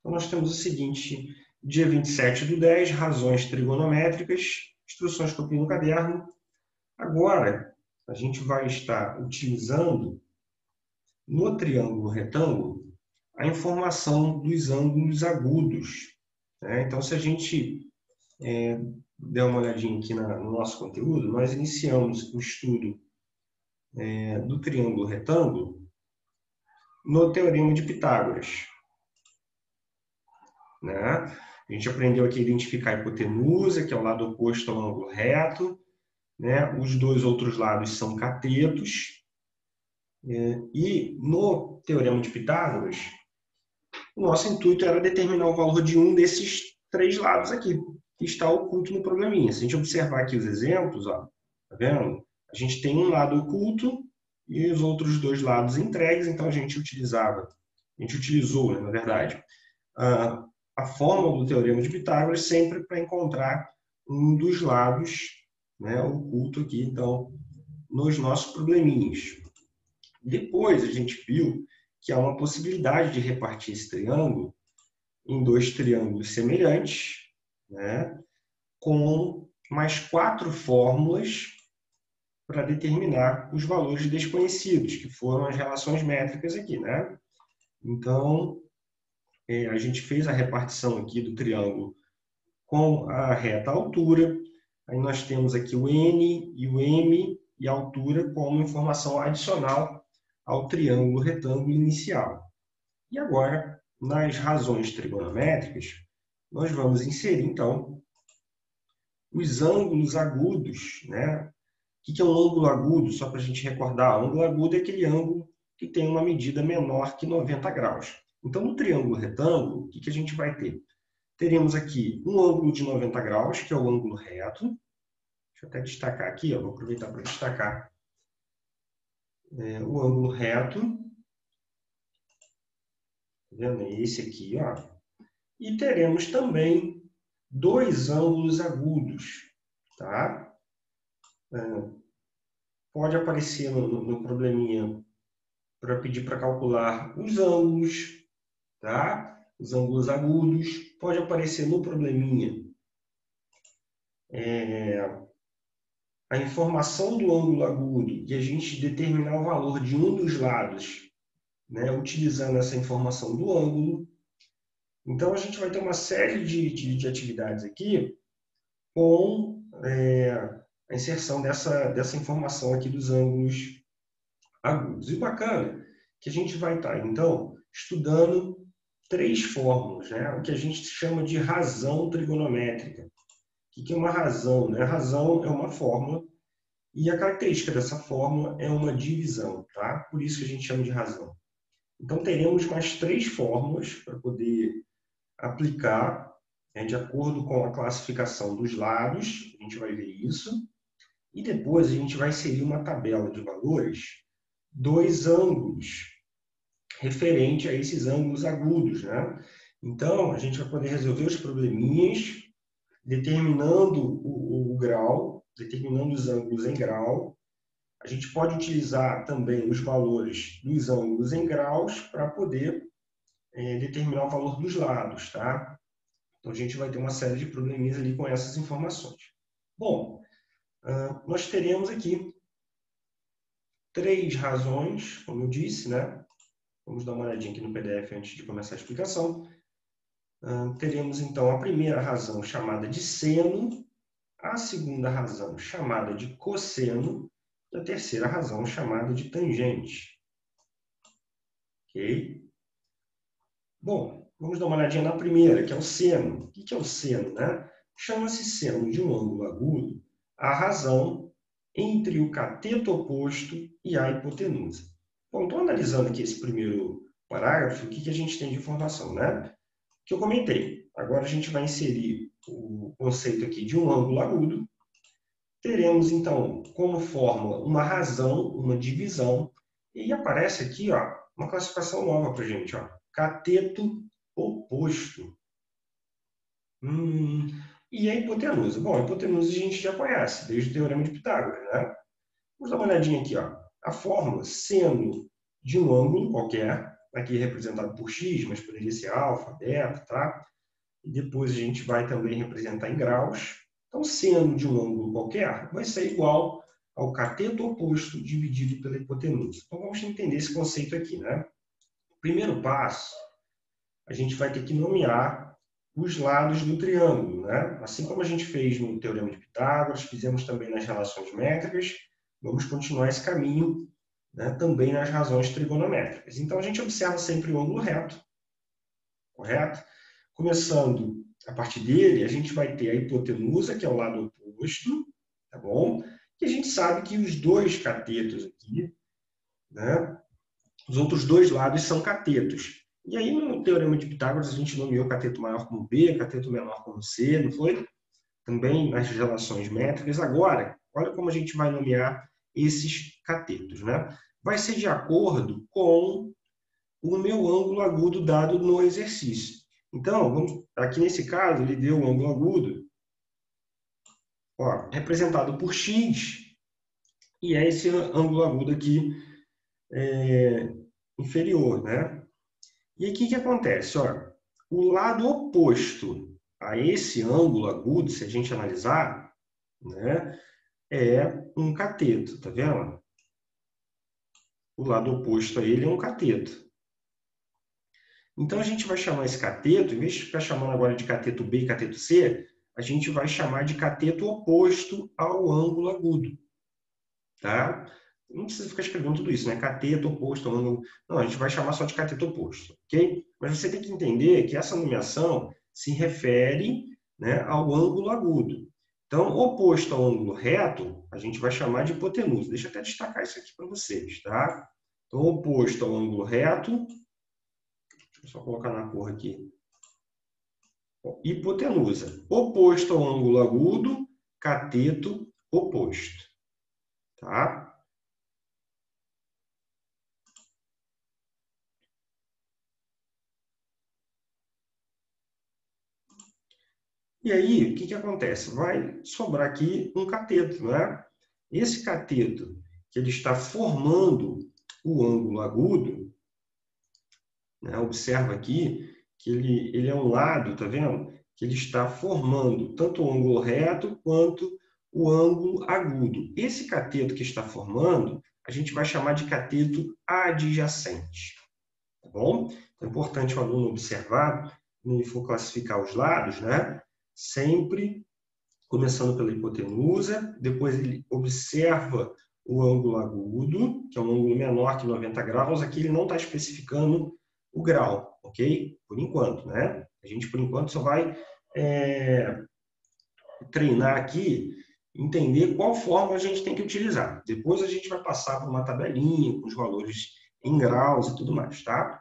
Então, nós temos o seguinte, dia 27/10, razões trigonométricas, instruções que eu tenho no caderno. Agora, a gente vai estar utilizando, no triângulo retângulo, a informação dos ângulos agudos. Né? Então, se a gente der uma olhadinha aqui no nosso conteúdo, nós iniciamos o estudo do triângulo retângulo no Teorema de Pitágoras. Né? A gente aprendeu aqui a identificar a hipotenusa, que é o lado oposto ao ângulo reto. Né? Os dois outros lados são catetos. E no Teorema de Pitágoras, o nosso intuito era determinar o valor de um desses três lados aqui, que está oculto no probleminha. Se a gente observar aqui os exemplos, ó, tá vendo? A gente tem um lado oculto e os outros dois lados entregues, então a gente utilizou, né, na verdade, a fórmula do Teorema de Pitágoras sempre para encontrar um dos lados, né, oculto aqui, então, nos nossos probleminhas. Depois a gente viu que há uma possibilidade de repartir esse triângulo em dois triângulos semelhantes, né, com mais 4 fórmulas para determinar os valores desconhecidos, que foram as relações métricas aqui. Né? Então, a gente fez a repartição aqui do triângulo com a reta altura. Aí nós temos aqui o N e o M e a altura como informação adicional ao triângulo retângulo inicial. E agora, nas razões trigonométricas, nós vamos inserir, então, os ângulos agudos. Né? O que é um ângulo agudo? Só para a gente recordar, o ângulo agudo é aquele ângulo que tem uma medida menor que 90 graus. Então, no triângulo retângulo, o que a gente vai ter? Teremos aqui um ângulo de 90 graus, que é o ângulo reto. Deixa eu até destacar aqui, ó, vou aproveitar para destacar o ângulo reto. Tá vendo? É esse aqui, ó. E teremos também dois ângulos agudos. Tá? Pode aparecer no probleminha para pedir para calcular os ângulos, tá? Os ângulos agudos. Pode aparecer no probleminha a informação do ângulo agudo e a gente determinar o valor de um dos lados, né, utilizando essa informação do ângulo. Então, a gente vai ter uma série de atividades aqui com a inserção dessa informação aqui dos ângulos agudos. E o bacana é que a gente vai estar, então, estudando 3 fórmulas, né, o que a gente chama de razão trigonométrica. O que é uma razão? Né? A razão é uma fórmula e a característica dessa fórmula é uma divisão. Tá? Por isso que a gente chama de razão. Então, teremos mais 3 fórmulas para poder aplicar, né, de acordo com a classificação dos lados. A gente vai ver isso. E depois a gente vai inserir uma tabela de valores dos ângulos, referente a esses ângulos agudos. Né? Então, a gente vai poder resolver os probleminhas determinando o grau, determinando os ângulos em grau. A gente pode utilizar também os valores dos ângulos em graus para poder determinar o valor dos lados. Tá? Então, a gente vai ter uma série de probleminhas ali com essas informações. Bom, nós teremos aqui 3 razões, como eu disse, né? Vamos dar uma olhadinha aqui no PDF antes de começar a explicação. Teremos, então, a primeira razão chamada de seno, a segunda razão chamada de cosseno e a terceira razão chamada de tangente. Ok? Bom, vamos dar uma olhadinha na primeira, que é o seno. O que é o seno? Né? Chama-se seno de um ângulo agudo a razão entre o cateto oposto e a hipotenusa. Bom, estou analisando aqui esse primeiro parágrafo, o que a gente tem de informação, né? Que eu comentei. Agora a gente vai inserir o conceito aqui de um ângulo agudo. Teremos, então, como fórmula uma razão, uma divisão, e aparece aqui, ó, uma classificação nova para a gente, ó, cateto oposto. E a hipotenusa? Bom, a hipotenusa a gente já conhece, desde o Teorema de Pitágoras, né? Vamos dar uma olhadinha aqui, ó. A fórmula seno de um ângulo qualquer, aqui representado por x, mas poderia ser alfa, beta, tá? E depois a gente vai também representar em graus. Então, seno de um ângulo qualquer vai ser igual ao cateto oposto dividido pela hipotenusa. Então, vamos entender esse conceito aqui, né? Primeiro passo, a gente vai ter que nomear os lados do triângulo, né? Assim como a gente fez no Teorema de Pitágoras, fizemos também nas relações métricas, vamos continuar esse caminho, né, também nas razões trigonométricas. Então, a gente observa sempre o ângulo reto, correto? Começando a partir dele, a gente vai ter a hipotenusa, que é o lado oposto, tá bom? E a gente sabe que os dois catetos aqui, né, os outros dois lados são catetos. E aí, no Teorema de Pitágoras, a gente nomeou cateto maior como B, cateto menor como C, não foi? Também nas relações métricas. Agora, olha como a gente vai nomear esses catetos, né? Vai ser de acordo com o meu ângulo agudo dado no exercício. Então, aqui nesse caso, ele deu um ângulo agudo, ó, representado por x, e é esse ângulo agudo aqui inferior, né? E aí, o que acontece? Ó, o lado oposto a esse ângulo agudo, se a gente analisar, né, é um cateto, tá vendo? O lado oposto a ele é um cateto. Então, a gente vai chamar esse cateto, em vez de ficar chamando agora de cateto B e cateto C, a gente vai chamar de cateto oposto ao ângulo agudo. Tá? Não precisa ficar escrevendo tudo isso, né? Cateto oposto ao ângulo... Não, a gente vai chamar só de cateto oposto, ok? Mas você tem que entender que essa nomeação se refere, né, ao ângulo agudo. Então, oposto ao ângulo reto, a gente vai chamar de hipotenusa. Deixa eu até destacar isso aqui para vocês, tá? Então, oposto ao ângulo reto, deixa eu só colocar na cor aqui. Hipotenusa. Oposto ao ângulo agudo, cateto oposto. Tá? E aí, o que acontece? Vai sobrar aqui um cateto, né? Esse cateto, que ele está formando o ângulo agudo, né? Observa aqui que ele é um lado, tá vendo? Que ele está formando tanto o ângulo reto quanto o ângulo agudo. Esse cateto que está formando, a gente vai chamar de cateto adjacente. Tá bom? Então, é importante o aluno observar, quando ele for classificar os lados, né? Sempre começando pela hipotenusa, depois ele observa o ângulo agudo, que é um ângulo menor que 90 graus. Aqui ele não está especificando o grau, ok? Por enquanto, né? A gente, por enquanto, só vai treinar aqui, entender qual forma a gente tem que utilizar. Depois a gente vai passar por uma tabelinha com os valores em graus e tudo mais, tá?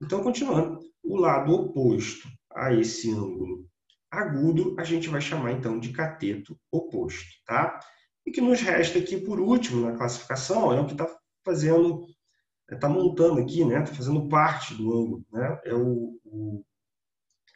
Então, continuando, o lado oposto a esse ângulo agudo, a gente vai chamar então de cateto oposto, tá? E o que nos resta aqui, por último, na classificação, é o que está fazendo, está montando aqui, né? Está fazendo parte do ângulo, né? É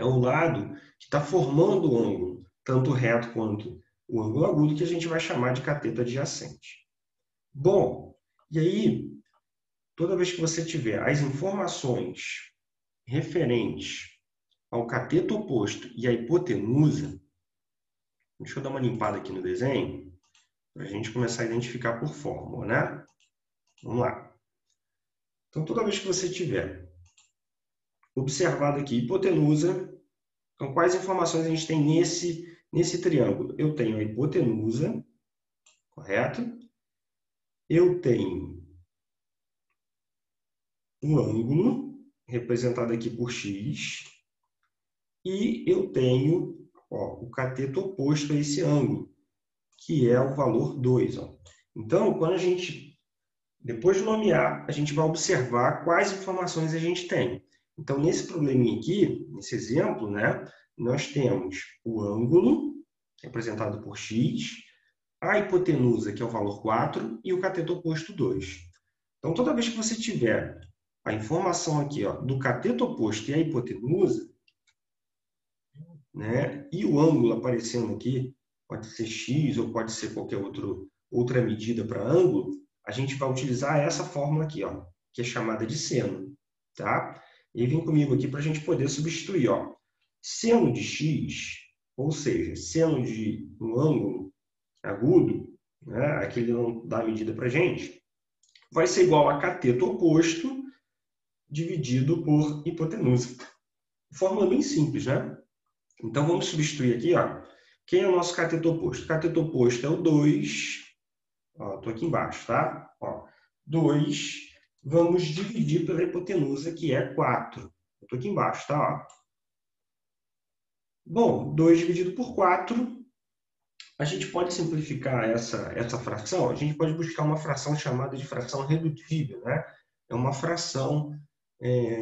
o lado que está formando o ângulo, tanto reto quanto o ângulo agudo, que a gente vai chamar de cateto adjacente. Bom, e aí, toda vez que você tiver as informações referentes ao cateto oposto e à hipotenusa, deixa eu dar uma limpada aqui no desenho, para a gente começar a identificar por fórmula, né? Vamos lá. Então, toda vez que você tiver observado aqui hipotenusa, então quais informações a gente tem nesse triângulo? Eu tenho a hipotenusa, correto? Eu tenho o ângulo, representado aqui por x, e eu tenho, ó, o cateto oposto a esse ângulo, que é o valor 2. Ó. Então, quando a gente, depois de nomear, a gente vai observar quais informações a gente tem. Então, nesse probleminha aqui, nesse exemplo, né, nós temos o ângulo, representado por x, a hipotenusa, que é o valor 4, e o cateto oposto 2. Então, toda vez que você tiver a informação aqui, ó, do cateto oposto e a hipotenusa, né, e o ângulo aparecendo aqui, pode ser x ou pode ser qualquer outra medida para ângulo, a gente vai utilizar essa fórmula aqui, ó, que é chamada de seno. tá? E vem comigo aqui para a gente poder substituir, ó. Seno de x, ou seja, seno de um ângulo agudo, né, aquele não dá a medida para a gente, vai ser igual a cateto oposto dividido por hipotenusa. Fórmula bem simples, né? Então, vamos substituir aqui, ó. Quem é o nosso cateto oposto? O cateto oposto é o 2. Estou aqui embaixo, tá? Ó, 2. Vamos dividir pela hipotenusa, que é 4. Estou aqui embaixo, tá? Ó. Bom, 2 dividido por 4. A gente pode simplificar essa fração. A gente pode buscar uma fração chamada de fração redutível, né? É uma fração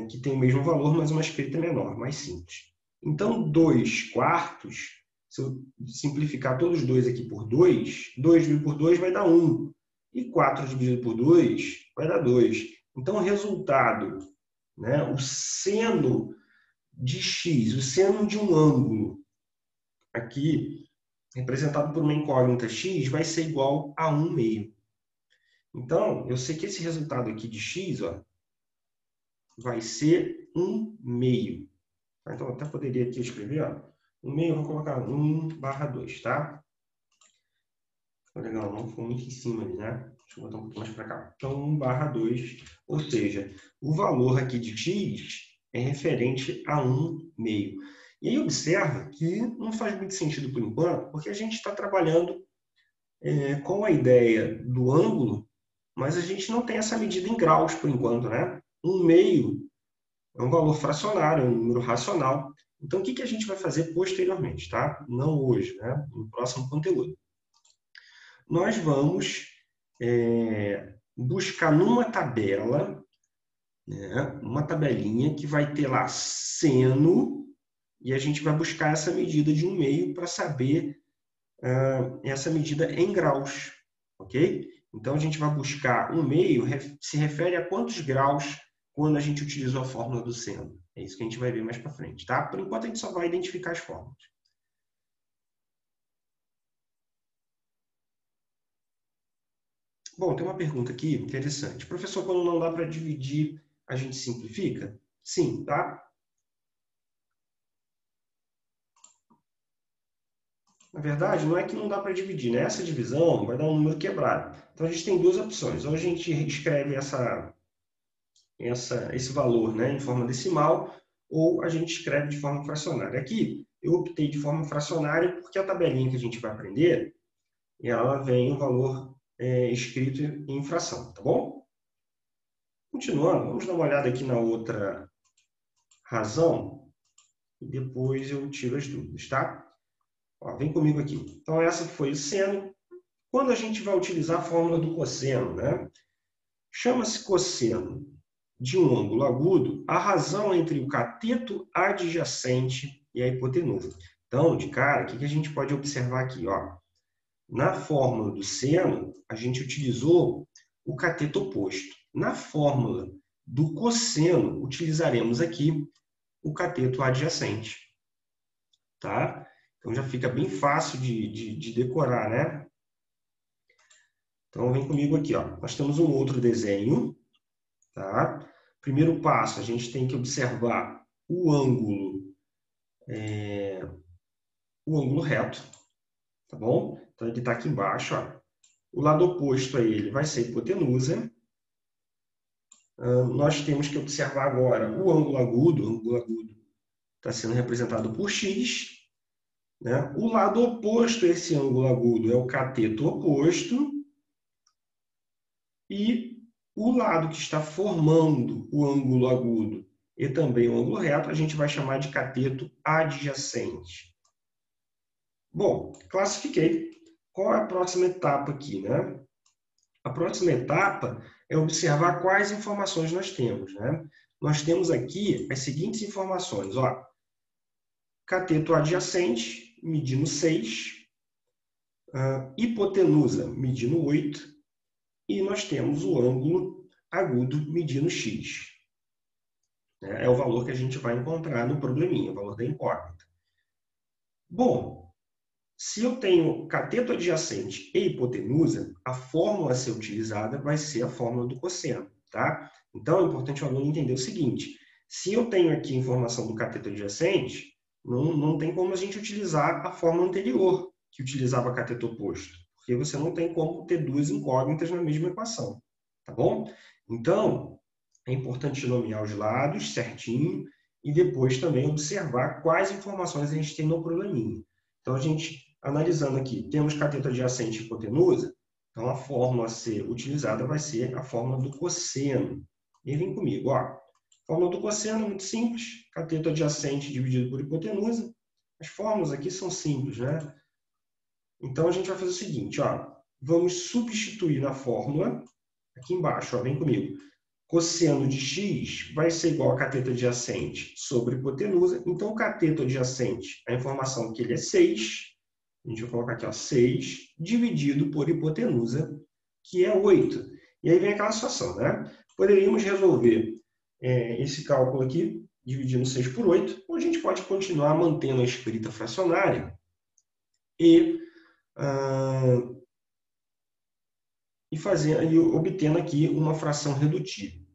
que tem o mesmo valor, mas uma escrita menor, mais simples. Então, 2 quartos, se eu simplificar todos os dois aqui por 2, 2 dividido por 2 vai dar 1. E 4 dividido por 2 vai dar 2. Então, o resultado, né, o seno de x, o seno de um ângulo, aqui, representado por uma incógnita x, vai ser igual a 1 meio. Então, eu sei que esse resultado aqui de x, ó, vai ser 1 meio. Então, eu até poderia aqui escrever, ó, 1 meio, eu vou colocar 1/2, tá? Ficou legal, não ficou muito em cima ali, né? Deixa eu botar um pouquinho mais para cá. Então, 1/2, ou seja, o valor aqui de x é referente a 1 meio. E aí, observa que não faz muito sentido por enquanto, porque a gente está trabalhando com a ideia do ângulo, mas a gente não tem essa medida em graus por enquanto, né? 1 meio é um valor fracionário, é um número racional. Então, o que a gente vai fazer posteriormente, tá? Não hoje, né? No próximo conteúdo. Nós vamos buscar numa tabela, né? Uma tabelinha que vai ter lá seno, e a gente vai buscar essa medida de 1 meio para saber essa medida em graus, ok? Então, a gente vai buscar 1 meio, se refere a quantos graus quando a gente utilizou a fórmula do seno. É isso que a gente vai ver mais para frente, tá? Por enquanto, a gente só vai identificar as fórmulas. Bom, tem uma pergunta aqui interessante. Professor, quando não dá para dividir, a gente simplifica? Sim, tá? Na verdade, não é que não dá para dividir, né? Essa divisão vai dar um número quebrado. Então, a gente tem duas opções. Ou a gente escreve esse valor, né, em forma decimal, ou a gente escreve de forma fracionária. Aqui, eu optei de forma fracionária porque a tabelinha que a gente vai aprender, ela vem o valor escrito em fração, tá bom? Continuando, vamos dar uma olhada aqui na outra razão e depois eu tiro as dúvidas, tá? Ó, vem comigo aqui. Então, essa foi o seno. Quando a gente vai utilizar a fórmula do cosseno, né? Chama-se cosseno de um ângulo agudo a razão entre o cateto adjacente e a hipotenusa. Então, de cara, o que a gente pode observar aqui? Ó? Na fórmula do seno, a gente utilizou o cateto oposto. Na fórmula do cosseno, utilizaremos aqui o cateto adjacente. Tá? Então, já fica bem fácil de decorar, né? Então, vem comigo aqui. Ó. Nós temos um outro desenho. Tá? Primeiro passo, a gente tem que observar o ângulo reto, tá bom? Então, ele está aqui embaixo. Ó. O lado oposto a ele vai ser a hipotenusa. Nós temos que observar agora o ângulo agudo. O ângulo agudo está sendo representado por x. Né? O lado oposto a esse ângulo agudo é o cateto oposto. E o lado que está formando o ângulo agudo e também o ângulo reto, a gente vai chamar de cateto adjacente. Bom, classifiquei. Qual é a próxima etapa aqui, né? A próxima etapa é observar quais informações nós temos, né? Nós temos aqui as seguintes informações, ó. Cateto adjacente, medindo 6. Hipotenusa, medindo 8. E nós temos o ângulo agudo, medindo x. É o valor que a gente vai encontrar no probleminha, o valor da incógnita. Bom, se eu tenho cateto adjacente e hipotenusa, a fórmula a ser utilizada vai ser a fórmula do cosseno. tá? Então, é importante o aluno entender o seguinte, se eu tenho aqui informação do cateto adjacente, não tem como a gente utilizar a forma anterior, que utilizava cateto oposto, porque você não tem como ter duas incógnitas na mesma equação, tá bom? Então, é importante nomear os lados certinho e depois também observar quais informações a gente tem no probleminha. Então, a gente, analisando aqui, temos cateto adjacente e hipotenusa, então a fórmula a ser utilizada vai ser a fórmula do cosseno. E vem comigo, ó. A fórmula do cosseno é muito simples, cateto adjacente dividido por hipotenusa. As fórmulas aqui são simples, né? Então, a gente vai fazer o seguinte, ó. Vamos substituir na fórmula, aqui embaixo, ó, vem comigo. Cosseno de x vai ser igual a cateto adjacente sobre hipotenusa. Então, o cateto adjacente, a informação que ele é 6, a gente vai colocar aqui, ó, 6, dividido por hipotenusa, que é 8. E aí vem aquela situação, né? Poderíamos resolver esse cálculo aqui, dividindo 6 por 8, ou a gente pode continuar mantendo a escrita fracionária e obtendo aqui uma fração redutível.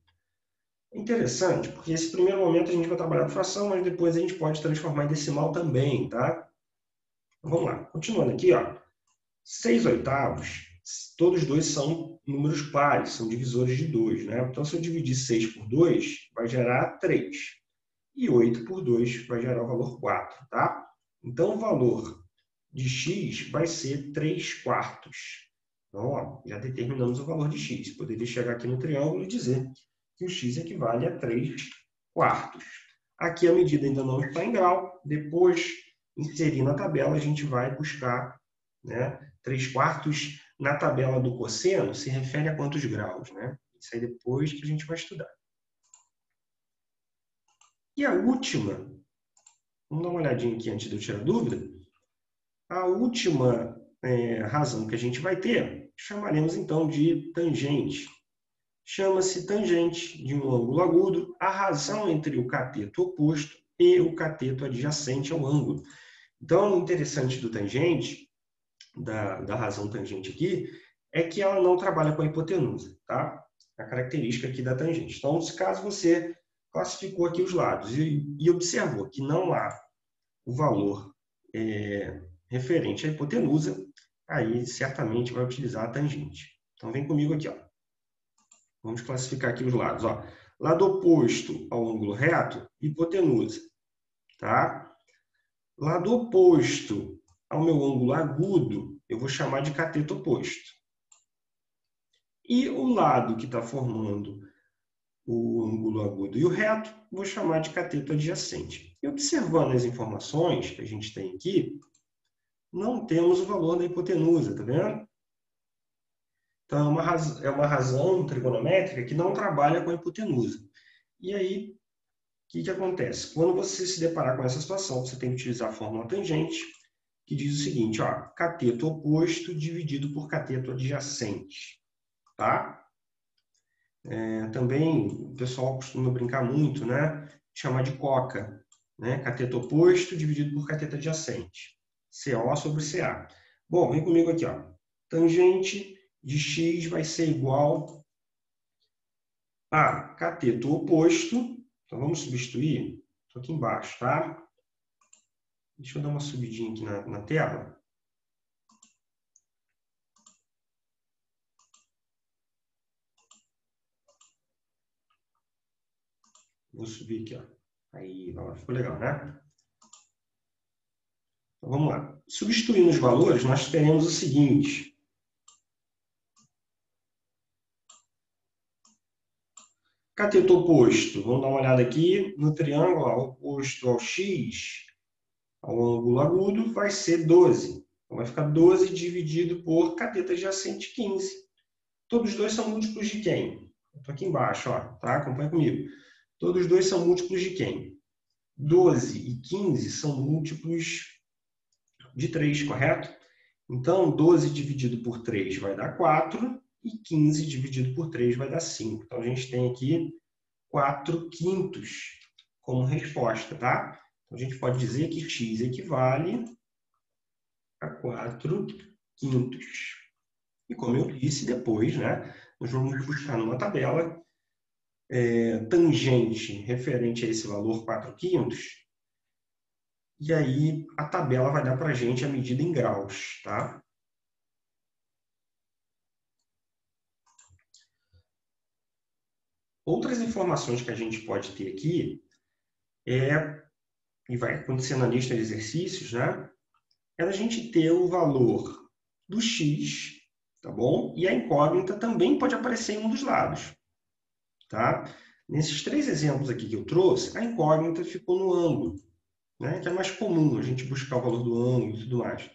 Interessante, porque esse primeiro momento a gente vai trabalhar com fração, mas depois a gente pode transformar em decimal também, tá? Então, vamos lá, continuando aqui, ó. 6/8, todos dois são números pares, são divisores de 2, né? Então, se eu dividir 6 por 2, vai gerar 3. E 8 por 2 vai gerar o valor 4, tá? Então, o valor de x vai ser 3/4. Então, ó, já determinamos o valor de x. Poderia chegar aqui no triângulo e dizer que o x equivale a 3/4. Aqui a medida ainda não está em grau. Depois, inserir na tabela, a gente vai buscar, né, 3/4 na tabela do cosseno se refere a quantos graus, né? Isso aí depois que a gente vai estudar. E a última, vamos dar uma olhadinha aqui antes de eu tirar a dúvida. A última razão que a gente vai ter, chamaremos então de tangente. Chama-se tangente de um ângulo agudo a razão entre o cateto oposto e o cateto adjacente ao ângulo. Então, o interessante do tangente, da razão tangente aqui, é que ela não trabalha com a hipotenusa, tá? A característica aqui da tangente. Então, se caso você classificou aqui os lados e observou que não há o valor referente à hipotenusa, aí certamente vai utilizar a tangente. Então, vem comigo aqui, ó. Vamos classificar aqui os lados, ó. Lado oposto ao ângulo reto, hipotenusa, tá? Lado oposto ao meu ângulo agudo, eu vou chamar de cateto oposto. E o lado que está formando o ângulo agudo e o reto, vou chamar de cateto adjacente. E observando as informações que a gente tem aqui, não temos o valor da hipotenusa, tá vendo? Então, é uma razão trigonométrica que não trabalha com a hipotenusa. E aí, o que acontece? Quando você se deparar com essa situação, você tem que utilizar a fórmula tangente, que diz o seguinte, ó, cateto oposto dividido por cateto adjacente. Tá? Também o pessoal costuma brincar muito, né? Chamar de coca, né? Cateto oposto dividido por cateto adjacente. CO sobre CA. Bom, vem comigo aqui, ó. Tangente de x vai ser igual a cateto oposto. Então, vamos substituir. Estou aqui embaixo, tá? Deixa eu dar uma subidinha aqui na tela. Vou subir aqui, ó. Aí, ó, ficou legal, né? Então, vamos lá. Substituindo os valores, nós teremos o seguinte. Cateto oposto, vamos dar uma olhada aqui no triângulo, ó, oposto ao x, ao ângulo agudo, vai ser 12. Então, vai ficar 12 dividido por cateto adjacente 15. Todos os dois são múltiplos de quem? Estou aqui embaixo, ó, tá? Acompanha comigo. Todos os dois são múltiplos de quem? 12 e 15 são múltiplos de 3, correto? Então, 12 dividido por 3 vai dar 4 e 15 dividido por 3 vai dar 5. Então, a gente tem aqui 4/5 como resposta, tá? Então, a gente pode dizer que x equivale a 4/5. E como eu disse depois, né, nós vamos buscar numa tabela tangente referente a esse valor 4/5, e aí a tabela vai dar para a gente a medida em graus, tá? Outras informações que a gente pode ter aqui e vai acontecer na lista de exercícios, né? É a gente ter o valor do x, tá bom? E a incógnita também pode aparecer em um dos lados, tá? Nesses 3 exemplos aqui que eu trouxe, a incógnita ficou no ângulo, né? Que é mais comum a gente buscar o valor do ângulo e tudo mais.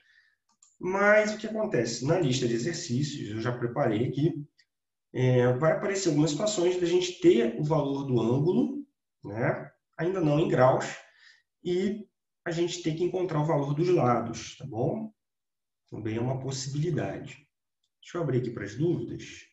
Mas o que acontece? Na lista de exercícios, eu já preparei aqui, vai aparecer algumas situações da gente ter o valor do ângulo, né? Ainda não em graus, e a gente tem que encontrar o valor dos lados, tá bom? Também é uma possibilidade. Deixa eu abrir aqui para as dúvidas.